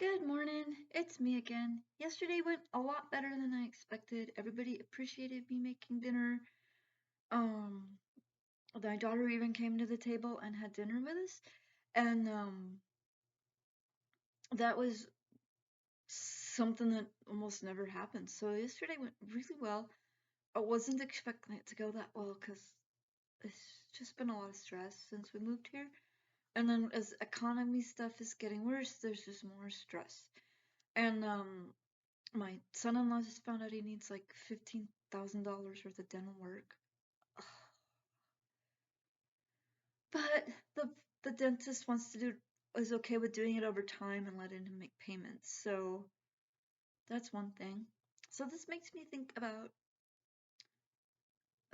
Good morning. It's me again. Yesterday went a lot better than I expected. Everybody appreciated me making dinner. Um, my daughter even came to the table and had dinner with us, and that was something that almost never happens. So yesterday went really well. I wasn't expecting it to go that well because it's just been a lot of stress since we moved here. And then as economy stuff is getting worse, there's just more stress. And my son-in-law just found out he needs like $15,000 worth of dental work. But the the dentist wants to do is okay with doing it over time and letting him make payments. So that's one thing. So this makes me think about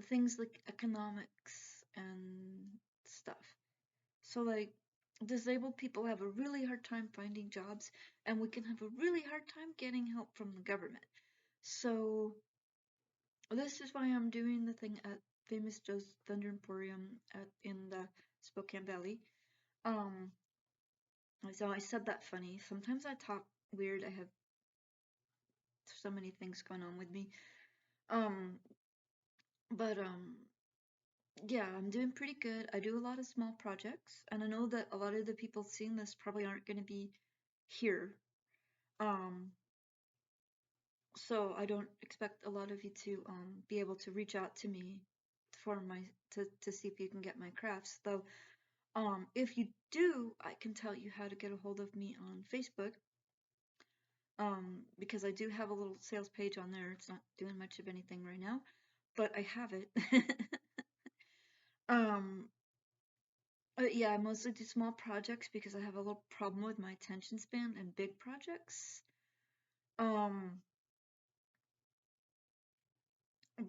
things like economics and stuff. So like disabled people have a really hard time finding jobs and we can have a really hard time getting help from the government. So this is why I'm doing the thing at Famous Joe's Thunder Emporium in the Spokane Valley. Um, so I said that funny. Sometimes I talk weird. I have so many things going on with me. Um, but yeah, I'm doing pretty good. I do a lot of small projects, and I know that a lot of the people seeing this probably aren't going to be here. Um, so I don't expect a lot of you to be able to reach out to me for my to see if you can get my crafts, though. If you do, I can tell you how to get a hold of me on Facebook. Because I do have a little sales page on there. It's not doing much of anything right now, but I have it. um, yeah, I mostly do small projects because I have a little problem with my attention span and big projects. Um,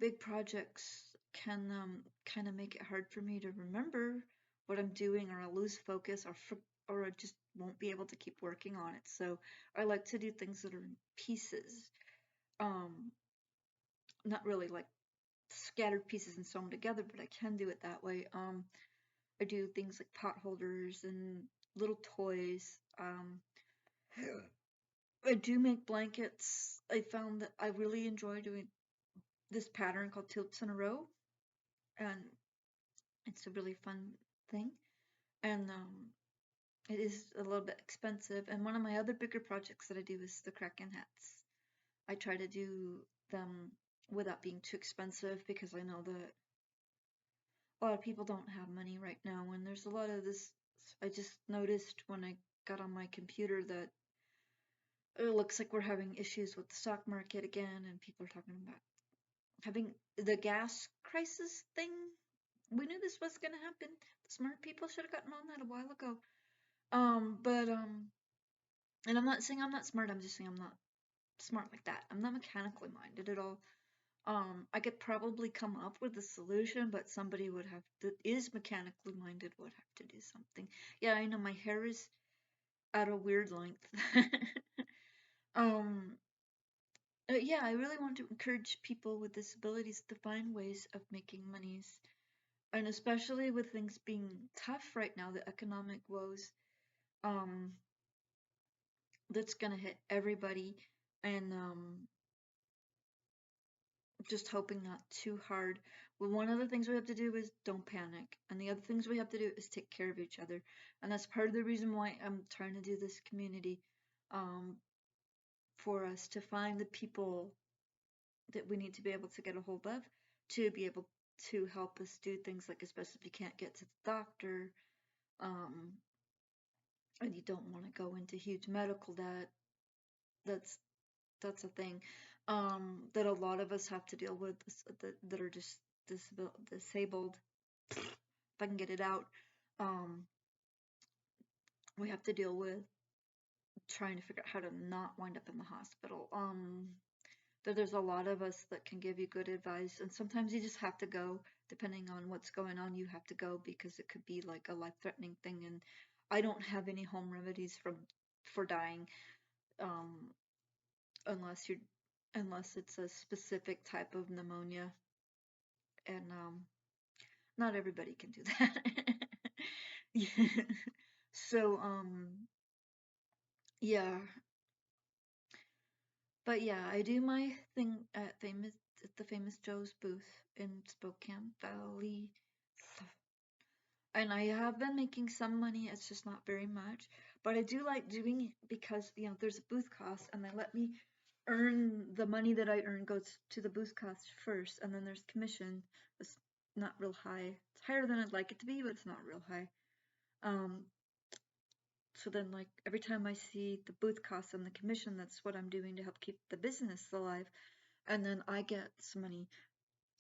big projects can kind of make it hard for me to remember what I'm doing, or I'll lose focus, or I just won't be able to keep working on it. So I like to do things that are in pieces, um, not really like scattered pieces and sew them together, but I can do it that way. I do things like pot holders and little toys. I do make blankets. I found that I really enjoy doing this pattern called tilts in a row, and it's a really fun thing. And it is a little bit expensive. And one of my other bigger projects that I do is the Kraken hats. I try to do them without being too expensive because I know that a lot of people don't have money right now. And there's a lot of this. I just noticed when I got on my computer that it looks like we're having issues with the stock market again, and people are talking about having the gas crisis thing. We knew this was going to happen. The smart people should have gotten on that a while ago. But and I'm not saying I'm not smart. I'm just saying I'm not smart like that. I'm not mechanically minded at all. I could probably come up with a solution, but somebody would have that is mechanically minded would have to do something. Yeah, I know my hair is at a weird length. um, yeah, I really want to encourage people with disabilities to find ways of making monies, and especially with things being tough right now, the economic woes. Um, that's gonna hit everybody, and just hoping not too hard. Well, one of the things we have to do is don't panic, and the other things we have to do is take care of each other, and that's part of the reason why I'm trying to do this community, um, for us to find the people that we need to be able to get a hold of to be able to help us do things like, especially if you can't get to the doctor, um, and you don't want to go into huge medical debt. That's that's a thing, that a lot of us have to deal with, that are just disabled. If I can get it out, um, we have to deal with trying to figure out how to not wind up in the hospital. There's a lot of us that can give you good advice, and sometimes you just have to go, depending on what's going on. You have to go because it could be like a life-threatening thing, and I don't have any home remedies for dying, um, unless you're unless it's a specific type of pneumonia, and not everybody can do that. Yeah. So yeah, But yeah, I do my thing at the famous Joe's booth in Spokane Valley, and I have been making some money. It's just not very much, but I do like doing it because there's a booth cost, and they let me earn the money that I earn goes to the booth cost first, and then there's commission. It's not real high. It's higher than I'd like it to be, but it's not real high. Um, so then like every time I see the booth costs and the commission, that's what I'm doing to help keep the business alive. And then I get some money.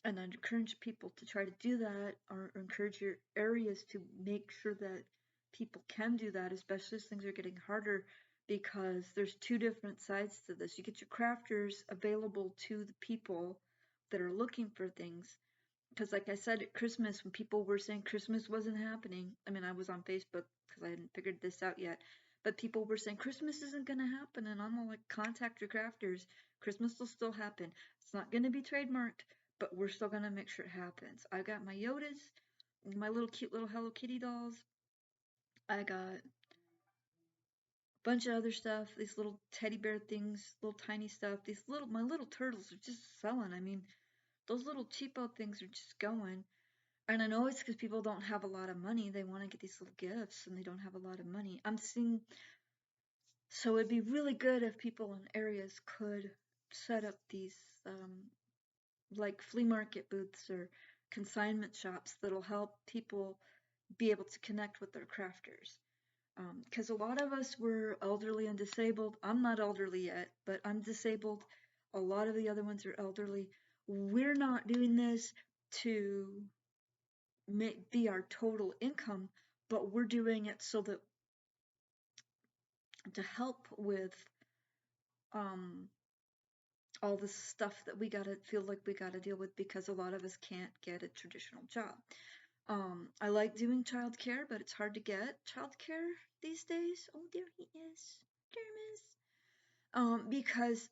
And I encourage people to try to do that, or encourage your areas to make sure that people can do that, especially as things are getting harder, because there's two different sides to this. You get your crafters available to the people that are looking for things, because like I said at Christmas, when people were saying Christmas wasn't happening, I mean, I was on Facebook because I hadn't figured this out yet, but people were saying Christmas isn't going to happen, and I'm all like, contact your crafters. Christmas will still happen. It's not going to be trademarked, but we're still going to make sure it happens. I got my Yodas, my little cute little Hello Kitty dolls. I got a bunch of other stuff, these little teddy bear things, little tiny stuff. My little turtles are just selling. I mean, those little cheapo things are just going. And I know it's because people don't have a lot of money. They want to get these little gifts and they don't have a lot of money. I'm seeing, so it'd be really good if people in areas could set up these like flea market booths or consignment shops that'll help people be able to connect with their crafters. Because a lot of us were elderly and disabled. I'm not elderly yet, but I'm disabled. A lot of the other ones are elderly. We're not doing this to be our total income, but we're doing it so that to help with um, all the stuff that we gotta feel like we gotta deal with because a lot of us can't get a traditional job. I like doing childcare, but it's hard to get childcare these days. Oh, there he is, Jermis. Because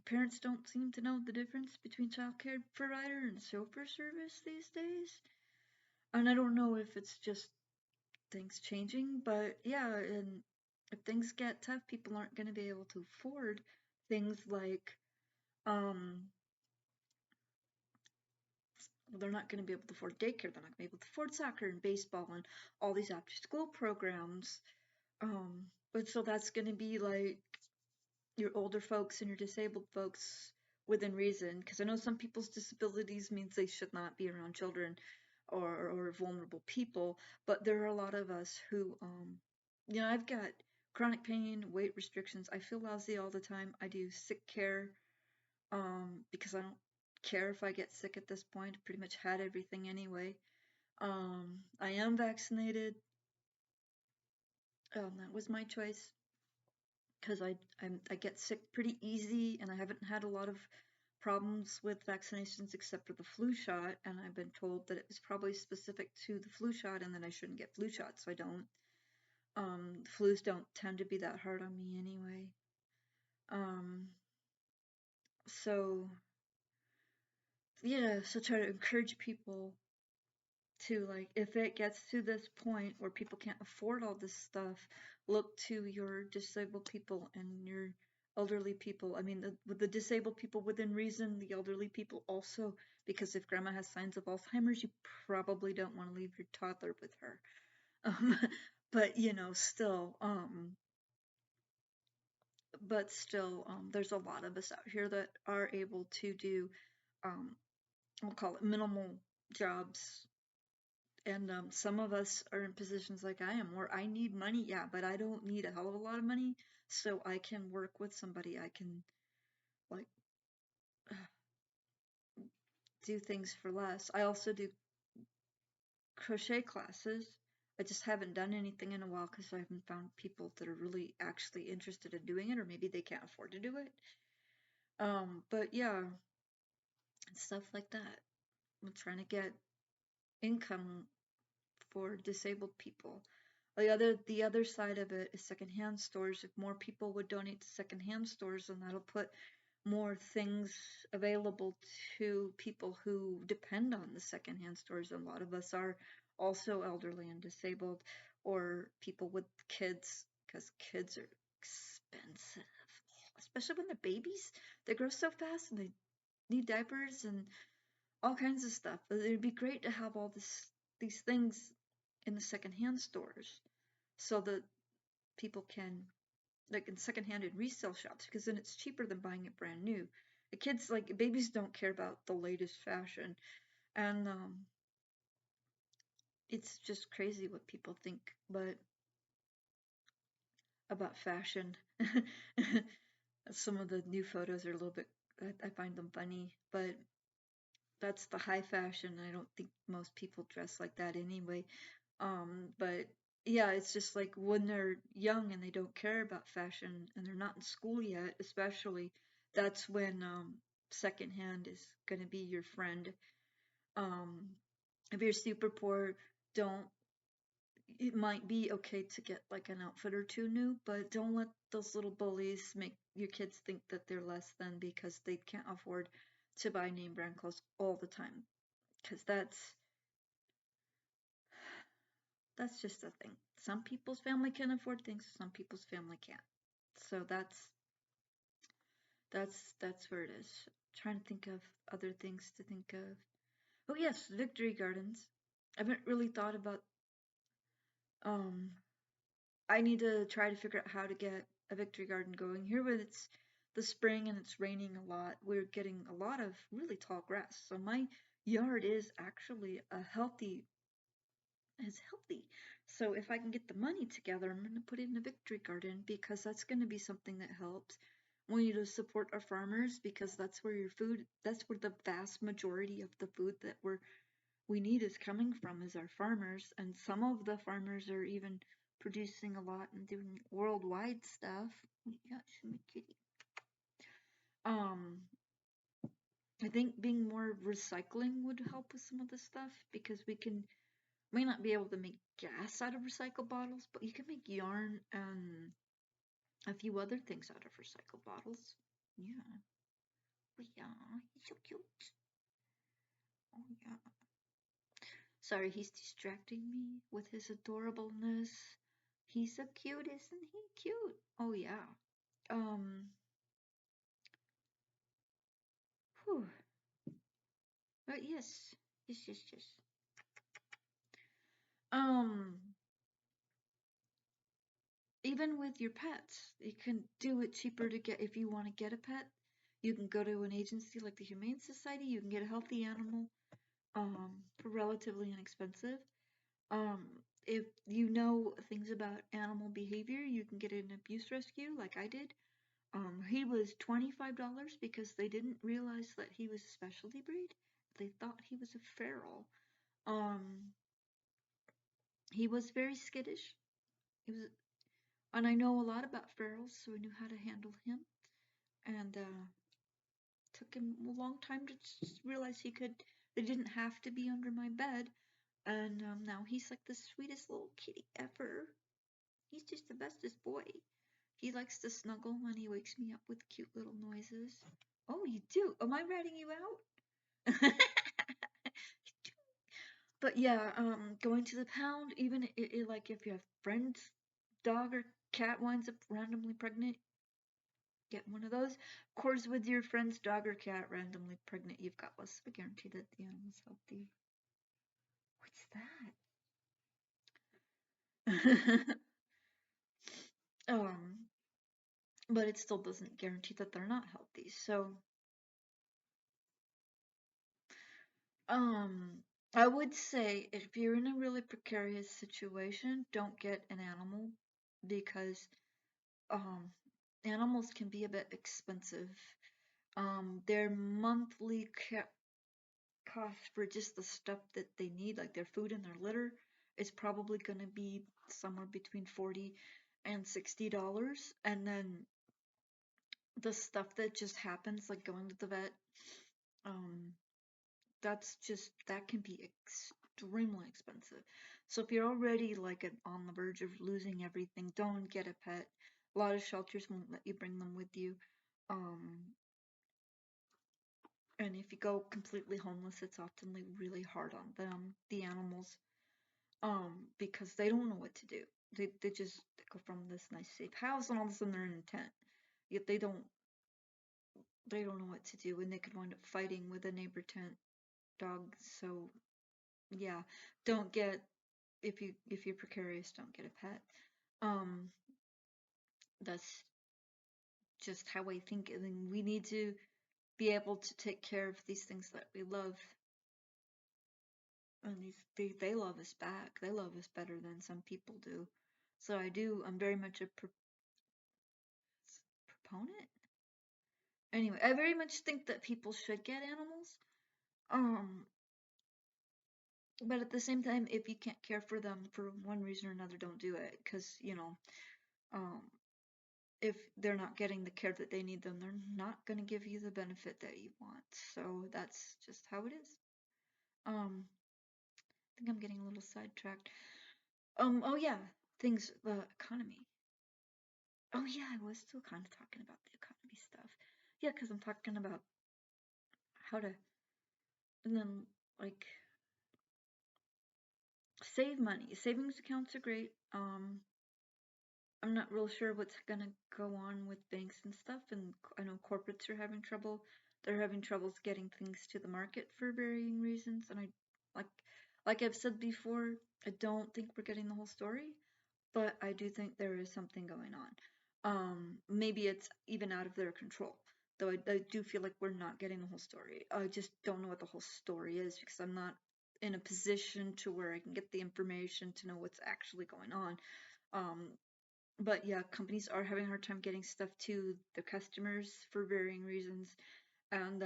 parents don't seem to know the difference between childcare provider and chauffeur service these days. And I don't know if it's just things changing, but yeah, and if things get tough, people aren't going to be able to afford things like um they're not going to be able to afford daycare, they're not going to be able to afford soccer and baseball and all these after school programs. But so that's going to be like your older folks and your disabled folks within reason, because I know some people's disabilities means they should not be around children or vulnerable people, but there are a lot of us who I've got chronic pain, weight restrictions. I feel lousy all the time. I do sick care because I don't care if I get sick at this point. I pretty much had everything anyway. I am vaccinated. That was my choice because I get sick pretty easy, and I haven't had a lot of problems with vaccinations except for the flu shot, and I've been told that it was probably specific to the flu shot and that I shouldn't get flu shots, so I don't. Flus don't tend to be that hard on me anyway. Um, so yeah, so try to encourage people to, like, if it gets to this point where people can't afford all this stuff, look to your disabled people and your elderly people. I mean, with the disabled people within reason, the elderly people also, because if grandma has signs of Alzheimer's, you probably don't want to leave your toddler with her. Um, but there's a lot of us out here that are able to do, um, we'll call it minimal jobs. And some of us are in positions like I am where I need money, yeah, but I don't need a hell of a lot of money, so I can work with somebody. I can, like, do things for less. I also do crochet classes. I just haven't done anything in a while because I haven't found people that are really actually interested in doing it, or maybe they can't afford to do it. But yeah, stuff like that. I'm trying to get income for disabled people. The other side of it is secondhand stores. If more people would donate to secondhand stores, then that'll put more things available to people who depend on the secondhand stores. And a lot of us are also elderly and disabled, or people with kids, because kids are expensive. especially when they're babies. They grow so fast and they need diapers and all kinds of stuff. But it'd be great to have all these things in the secondhand stores so that people can, like, in secondhand and resale shops, because then it's cheaper than buying it brand new. The kids, like, babies don't care about the latest fashion, and it's just crazy what people think, but about fashion. Some of the new photos are a little bit, I find them funny, but that's the high fashion. I don't think most people dress like that anyway. But yeah, it's just like when they're young and they don't care about fashion and they're not in school yet, especially, that's when secondhand is gonna be your friend. Um, if you're super poor, don't it might be okay to get like an outfit or two new, but don't let those little bullies make your kids think that they're less than because they can't afford to buy name brand clothes all the time. Because that's just a thing. Some people's family can afford things, some people's family can't. So that's where it is. Trying to think of other things to think of. Oh yes, Victory Gardens. I haven't really thought about um I need to try to figure out how to get a Victory Garden going. Here when it's the spring and it's raining a lot, we're getting a lot of really tall grass. So my yard is healthy. So if I can get the money together, I'm gonna put it in a Victory Garden because that's gonna be something that helps. We need to support our farmers because that's where the vast majority of the food that we need is coming from is our farmers, and some of the farmers are even producing a lot and doing worldwide stuff. Yeah, kitty. Um, I think being more recycling would help with some of this stuff because we may not be able to make gas out of recycled bottles, but you can make yarn and a few other things out of recycled bottles. Yeah. Oh yeah, he's so cute. Oh yeah. Sorry, he's distracting me with his adorableness. He's so cute, isn't he? Cute. Oh yeah. Um. Whew. But yes. Yes, yes, yes. Um. Even with your pets, you can do it cheaper to get if you want to get a pet. You can go to an agency like the Humane Society. You can get a healthy animal. For relatively inexpensive. Um. If you know things about animal behavior, you can get an abuse rescue like I did. He was $25 because they didn't realize that he was a specialty breed. They thought he was a feral. Um, he was very skittish. He was, and I know a lot about ferals, so I knew how to handle him. And took him a long time to just realize they didn't have to be under my bed. And now he's like the sweetest little kitty ever. He's just the bestest boy. He likes to snuggle when he wakes me up with cute little noises. Oh, you do? Am I ratting you out? But yeah, going to the pound, even like if your friend's dog or cat winds up randomly pregnant, get one of those. Of course, with your friend's dog or cat randomly pregnant, you've got less of a guarantee that the animal's healthy. What's that? um, but it still doesn't guarantee that they're not healthy. So, um, I would say if you're in a really precarious situation, don't get an animal because um animals can be a bit expensive. Their monthly cost for just the stuff that they need, like their food and their litter, is probably gonna be somewhere between $40 and $60, and then the stuff that just happens, like going to the vet, um, that can be extremely expensive. So if you're already like on the verge of losing everything, don't get a pet. A lot of shelters won't let you bring them with you. Um, and if you go completely homeless, it's often like really hard on them, the animals, because they don't know what to do. They go from this nice safe house and all of a sudden they're in a tent. yet they don't know what to do, and they could wind up fighting with a neighbor tent dog. So yeah, don't get if you're precarious, don't get a pet. Um, that's just how I think. And then we need to be able to take care of these things that we love, and they love us back. They love us better than some people do. So I'm very much a proponent. Anyway, I very much think that people should get animals. Um, but at the same time, if you can't care for them for one reason or another, don't do it. Because, um, if they're not getting the care that they need, then they're not going to give you the benefit that you want. So that's just how it is. I think I'm getting a little sidetracked. Oh yeah, things, the economy. Oh yeah, I was still kind of talking about the economy stuff. Yeah, because I'm talking about how to, and then like save money. Savings accounts are great. I'm not real sure what's gonna go on with banks and stuff, and I know corporates are having trouble. They're having troubles getting things to the market for varying reasons, and like like I've said before, I don't think we're getting the whole story, but I do think there is something going on. Maybe it's even out of their control, though I do feel like we're not getting the whole story. I just don't know what the whole story is because I'm not in a position to where I can get the information to know what's actually going on. Um, but yeah, companies are having a hard time getting stuff to their customers for varying reasons, and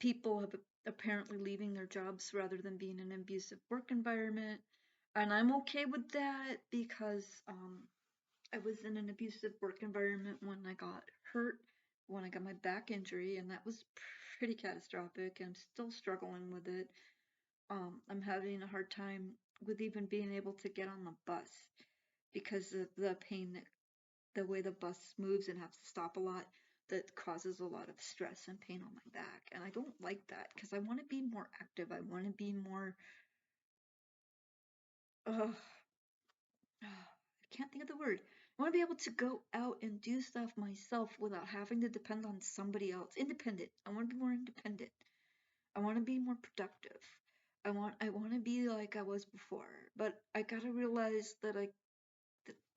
people have apparently leaving their jobs rather than being in an abusive work environment. And I'm okay with that because I was in an abusive work environment when I got hurt, when I got my back injury, and that was pretty catastrophic. I'm still struggling with it. I'm having a hard time with even being able to get on the bus because of the pain that the way the bus moves and has to stop a lot, that causes a lot of stress and pain on my back. And I don't like that because I want to be more active. I want to be more, uh, I can't think of the word. I want to be able to go out and do stuff myself without having to depend on somebody else. Independent. I want to be more independent. I want to be more productive. I want to be like I was before. But I gotta realize that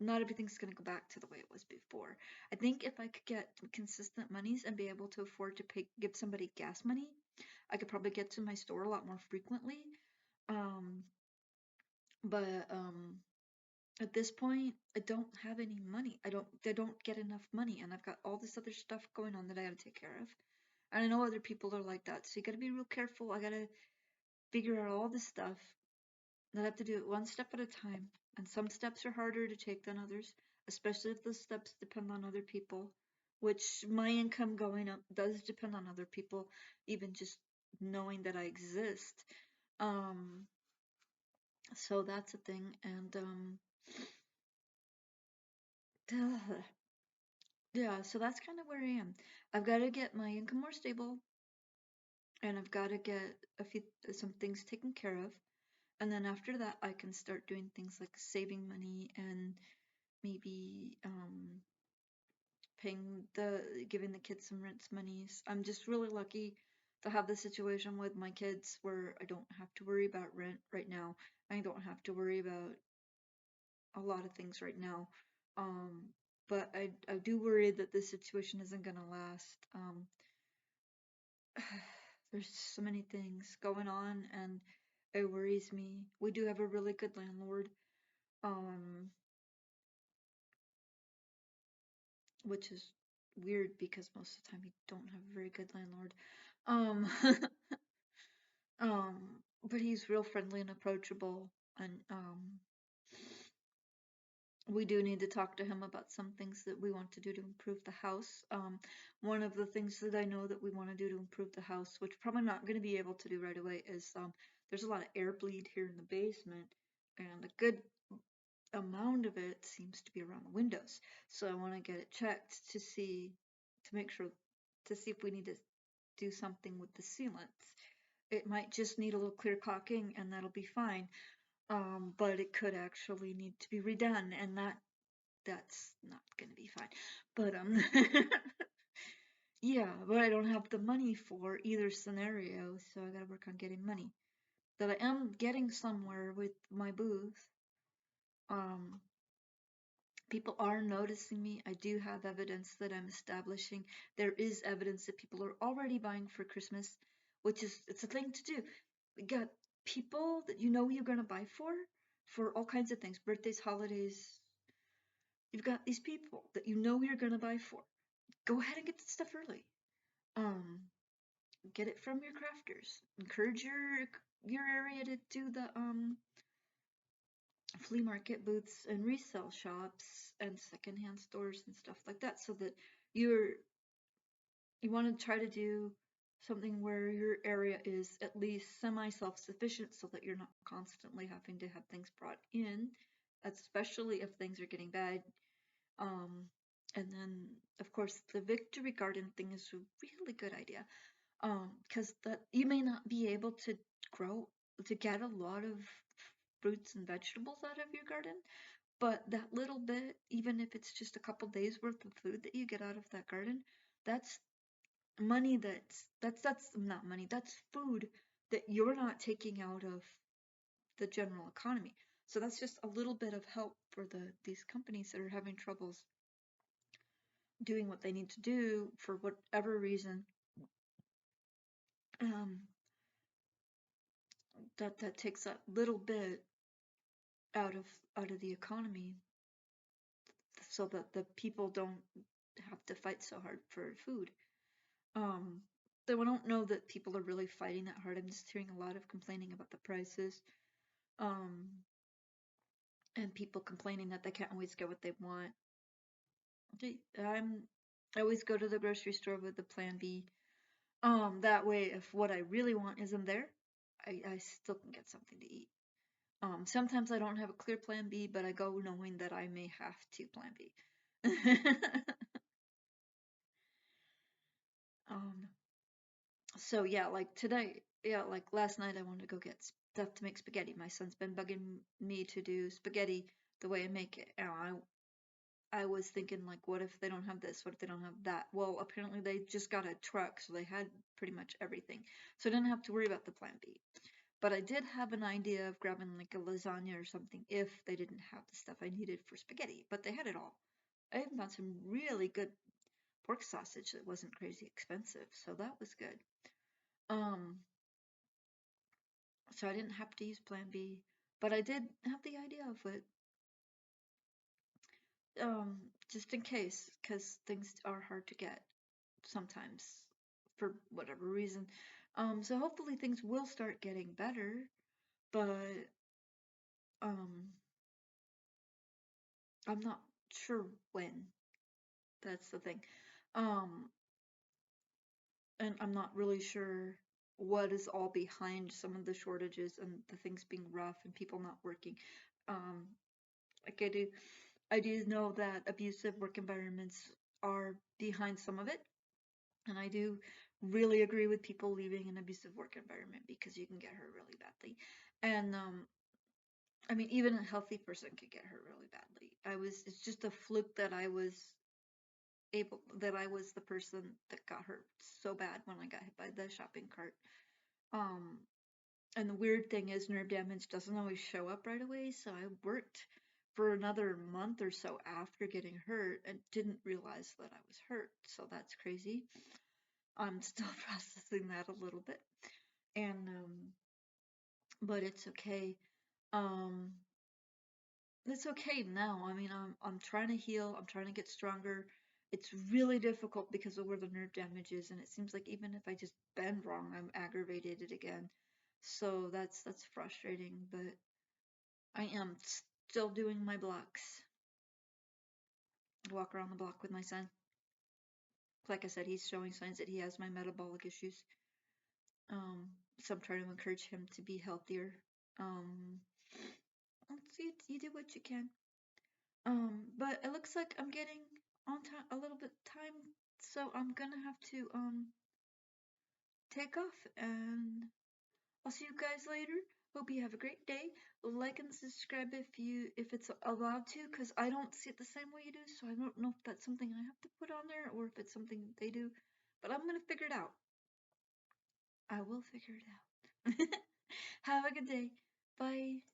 not everything's gonna go back to the way it was before. I think if I could get consistent monies and be able to afford to give somebody gas money, I could probably get to my store a lot more frequently. Um, but at this point, I don't have any money. I don't get enough money, and I've got all this other stuff going on that I gotta take care of. And I know other people are like that, so you gotta be real careful. I gotta figure out all this stuff. I have to do it one step at a time, and some steps are harder to take than others, especially if those steps depend on other people, which my income going up does depend on other people, even just knowing that I exist. Um, so that's a thing, and yeah, so that's kind of where I am. I've got to get my income more stable, and I've got to get some things taken care of, and then after that, I can start doing things like saving money and maybe paying the giving the kids some rent monies. I'm just really lucky to have the situation with my kids where I don't have to worry about rent right now. I don't have to worry about a lot of things right now. Um, but I do worry that this situation isn't gonna last. There's so many things going on and it worries me. We do have a really good landlord, um, which is weird because most of the time we don't have a very good landlord. Um, but he's real friendly and approachable, and we do need to talk to him about some things that we want to do to improve the house. One of the things that I know that we want to do to improve the house, which probably not going to be able to do right away, is there's a lot of air bleed here in the basement, and a good amount of it seems to be around the windows. So I want to get it checked to make sure, to see if we need to do something with the sealants. It might just need a little clear caulking and that'll be fine. But it could actually need to be redone, and that that's not gonna be fine. But yeah, but I don't have the money for either scenario, so I gotta work on getting money. That I am getting somewhere with my booth. Um, People are noticing me. I do have evidence that I'm establishing. There is evidence that people are already buying for Christmas, which is it's a thing to do. We got people that you know you're gonna buy for all kinds of things, birthdays, holidays. You've got these people that you know you're gonna buy for. Go ahead and get the stuff early. Um, get it from your crafters. Encourage your area to do the flea market booths and resale shops and secondhand stores and stuff like that, so that you're you want to try to do something where your area is at least semi self-sufficient, so that you're not constantly having to have things brought in, especially if things are getting bad. um and then of course the victory garden thing is a really good idea, because that you may not be able grow to get a lot of fruits and vegetables out of your garden, but that little bit, even if it's just a couple days worth of food that you get out of that garden, that's money that's not money, that's food that you're not taking out of the general economy. So that's just a little bit of help for these companies that are having troubles doing what they need to do for whatever reason. Um, that takes a little bit out of the economy, so that the people don't have to fight so hard for food. Though I don't know that people are really fighting that hard. I'm just hearing a lot of complaining about the prices, um, and people complaining that they can't always get what they want. I always go to the grocery store with the plan B. That way, if what I really want isn't there, I still can get something to eat. Sometimes I don't have a clear plan B, but I go knowing that I may have to plan B. um, so yeah, like today, yeah, like last night I wanted to go get stuff to make spaghetti. My son's been bugging me to do spaghetti the way I make it. And I was thinking, like, what if they don't have this? What if they don't have that? Well, apparently they just got a truck, so they had pretty much everything. So I didn't have to worry about the plan B. But I did have an idea of grabbing like a lasagna or something if they didn't have the stuff I needed for spaghetti. But they had it all. I even found some really good pork sausage that wasn't crazy expensive, so that was good. Um, so I didn't have to use plan B, but I did have the idea of it, just in case, because things are hard to get sometimes for whatever reason. So hopefully things will start getting better, but um, I'm not sure when. That's the thing. Um, and I'm not really sure what is all behind some of the shortages and the things being rough and people not working. Um, like I do know that abusive work environments are behind some of it, and I do really agree with people leaving an abusive work environment because you can get hurt really badly. And I mean, even a healthy person could get hurt really badly. It's just a fluke that I was the person that got hurt so bad when I got hit by the shopping cart. Um, and the weird thing is, nerve damage doesn't always show up right away. So I worked for another month or so after getting hurt and didn't realize that I was hurt. So that's crazy. I'm still processing that a little bit. And, but it's okay. Um, it's okay now. I mean, I'm trying to heal. I'm trying to get stronger. It's really difficult because of where the nerve damage is, and it seems like even if I just bend wrong, I'm aggravated it again. So that's frustrating, but I am still doing my blocks. I walk around the block with my son. Like I said, he's showing signs that he has my metabolic issues. So I'm trying to encourage him to be healthier. Um, so you do what you can. But it looks like I'm getting on time a little bit time, so I'm gonna have to take off, and I'll see you guys later. Hope you have a great day. Like and subscribe if it's allowed to, because I don't see it the same way you do, so I don't know if that's something I have to put on there or if it's something they do. But I'm gonna figure it out. I will figure it out. Have a good day. Bye.